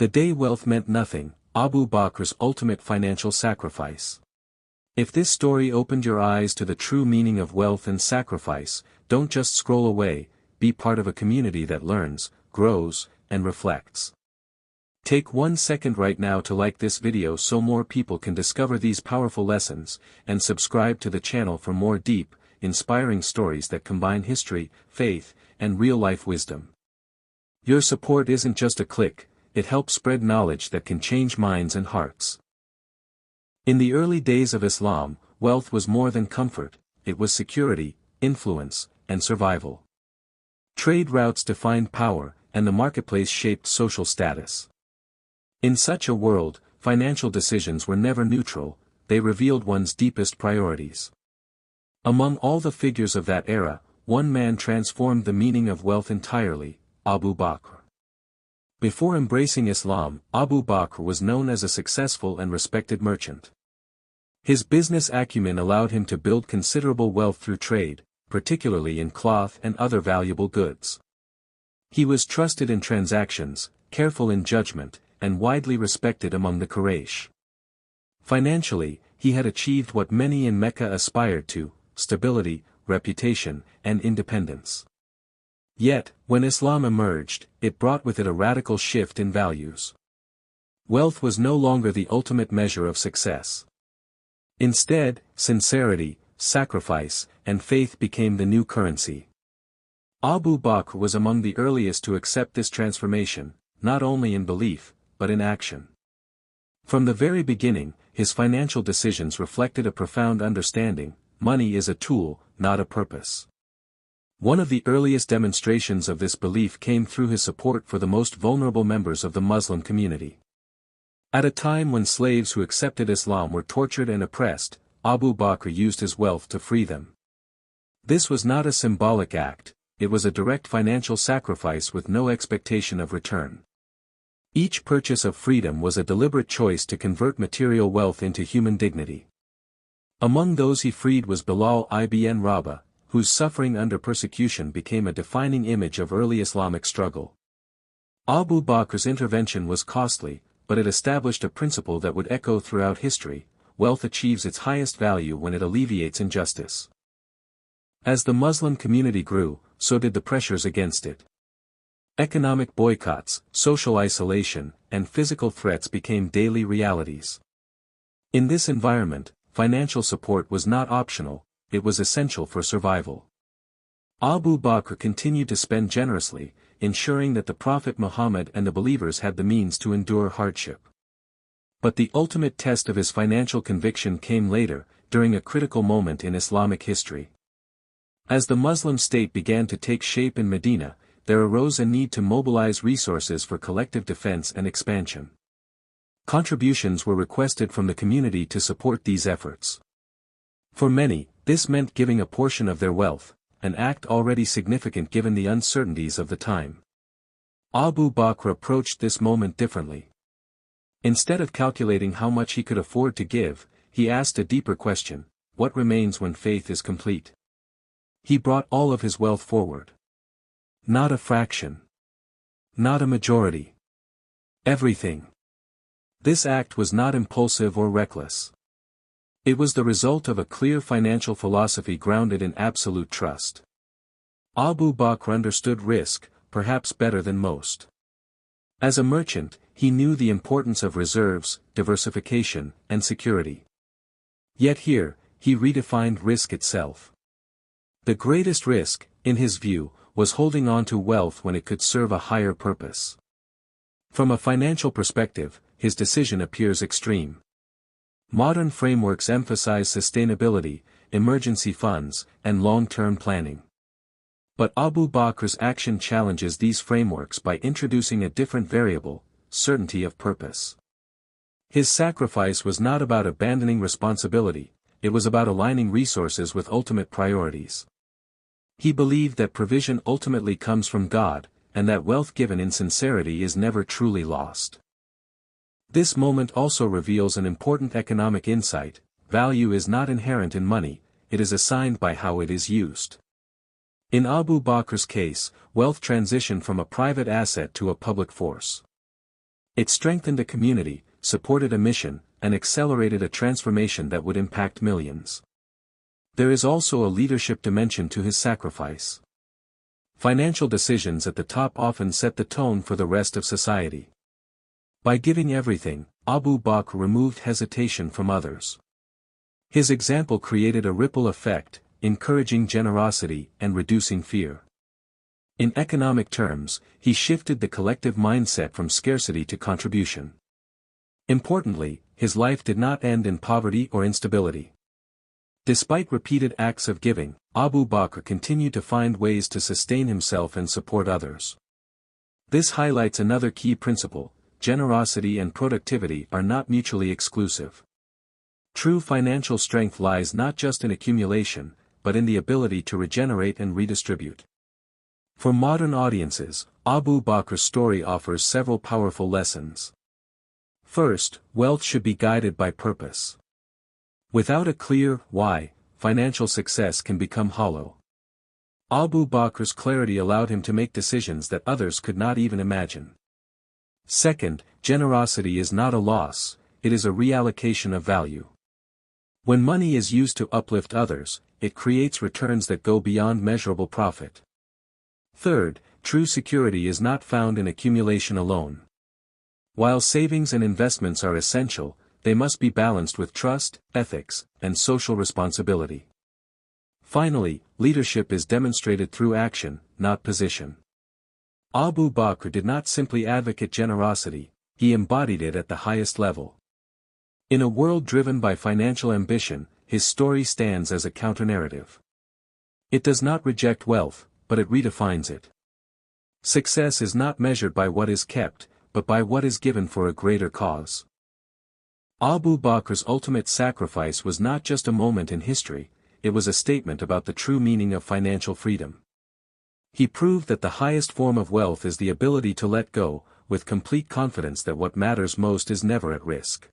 The day wealth meant nothing, Abu Bakr's ultimate financial sacrifice. If this story opened your eyes to the true meaning of wealth and sacrifice, don't just scroll away, be part of a community that learns, grows, and reflects. Take 1 second right now to like this video so more people can discover these powerful lessons, and subscribe to the channel for more deep, inspiring stories that combine history, faith, and real-life wisdom. Your support isn't just a click, it helps spread knowledge that can change minds and hearts. In the early days of Islam, wealth was more than comfort, it was security, influence, and survival. Trade routes defined power, and the marketplace shaped social status. In such a world, financial decisions were never neutral, they revealed one's deepest priorities. Among all the figures of that era, one man transformed the meaning of wealth entirely, Abu Bakr. Before embracing Islam, Abu Bakr was known as a successful and respected merchant. His business acumen allowed him to build considerable wealth through trade, particularly in cloth and other valuable goods. He was trusted in transactions, careful in judgment, and widely respected among the Quraysh. Financially, he had achieved what many in Mecca aspired to: stability, reputation, and independence. Yet, when Islam emerged, it brought with it a radical shift in values. Wealth was no longer the ultimate measure of success. Instead, sincerity, sacrifice, and faith became the new currency. Abu Bakr was among the earliest to accept this transformation, not only in belief, but in action. From the very beginning, his financial decisions reflected a profound understanding: money is a tool, not a purpose. One of the earliest demonstrations of this belief came through his support for the most vulnerable members of the Muslim community. At a time when slaves who accepted Islam were tortured and oppressed, Abu Bakr used his wealth to free them. This was not a symbolic act, it was a direct financial sacrifice with no expectation of return. Each purchase of freedom was a deliberate choice to convert material wealth into human dignity. Among those he freed was Bilal ibn Rabah, whose suffering under persecution became a defining image of early Islamic struggle. Abu Bakr's intervention was costly, but it established a principle that would echo throughout history: wealth achieves its highest value when it alleviates injustice. As the Muslim community grew, so did the pressures against it. Economic boycotts, social isolation, and physical threats became daily realities. In this environment, financial support was not optional, it was essential for survival. Abu Bakr continued to spend generously, ensuring that the Prophet Muhammad and the believers had the means to endure hardship. But the ultimate test of his financial conviction came later, during a critical moment in Islamic history. As the Muslim state began to take shape in Medina, there arose a need to mobilize resources for collective defense and expansion. Contributions were requested from the community to support these efforts. For many, this meant giving a portion of their wealth, an act already significant given the uncertainties of the time. Abu Bakr approached this moment differently. Instead of calculating how much he could afford to give, he asked a deeper question: what remains when faith is complete? He brought all of his wealth forward. Not a fraction. Not a majority. Everything. This act was not impulsive or reckless. It was the result of a clear financial philosophy grounded in absolute trust. Abu Bakr understood risk, perhaps better than most. As a merchant, he knew the importance of reserves, diversification, and security. Yet here, he redefined risk itself. The greatest risk, in his view, was holding on to wealth when it could serve a higher purpose. From a financial perspective, his decision appears extreme. Modern frameworks emphasize sustainability, emergency funds, and long-term planning. But Abu Bakr's action challenges these frameworks by introducing a different variable: certainty of purpose. His sacrifice was not about abandoning responsibility, it was about aligning resources with ultimate priorities. He believed that provision ultimately comes from God, and that wealth given in sincerity is never truly lost. This moment also reveals an important economic insight: value is not inherent in money, it is assigned by how it is used. In Abu Bakr's case, wealth transitioned from a private asset to a public force. It strengthened a community, supported a mission, and accelerated a transformation that would impact millions. There is also a leadership dimension to his sacrifice. Financial decisions at the top often set the tone for the rest of society. By giving everything, Abu Bakr removed hesitation from others. His example created a ripple effect, encouraging generosity and reducing fear. In economic terms, he shifted the collective mindset from scarcity to contribution. Importantly, his life did not end in poverty or instability. Despite repeated acts of giving, Abu Bakr continued to find ways to sustain himself and support others. This highlights another key principle: generosity and productivity are not mutually exclusive. True financial strength lies not just in accumulation, but in the ability to regenerate and redistribute. For modern audiences, Abu Bakr's story offers several powerful lessons. First, wealth should be guided by purpose. Without a clear why, financial success can become hollow. Abu Bakr's clarity allowed him to make decisions that others could not even imagine. Second, generosity is not a loss, it is a reallocation of value. When money is used to uplift others, it creates returns that go beyond measurable profit. Third, true security is not found in accumulation alone. While savings and investments are essential, they must be balanced with trust, ethics, and social responsibility. Finally, leadership is demonstrated through action, not position. Abu Bakr did not simply advocate generosity, he embodied it at the highest level. In a world driven by financial ambition, his story stands as a counter-narrative. It does not reject wealth, but it redefines it. Success is not measured by what is kept, but by what is given for a greater cause. Abu Bakr's ultimate sacrifice was not just a moment in history, it was a statement about the true meaning of financial freedom. He proved that the highest form of wealth is the ability to let go, with complete confidence that what matters most is never at risk.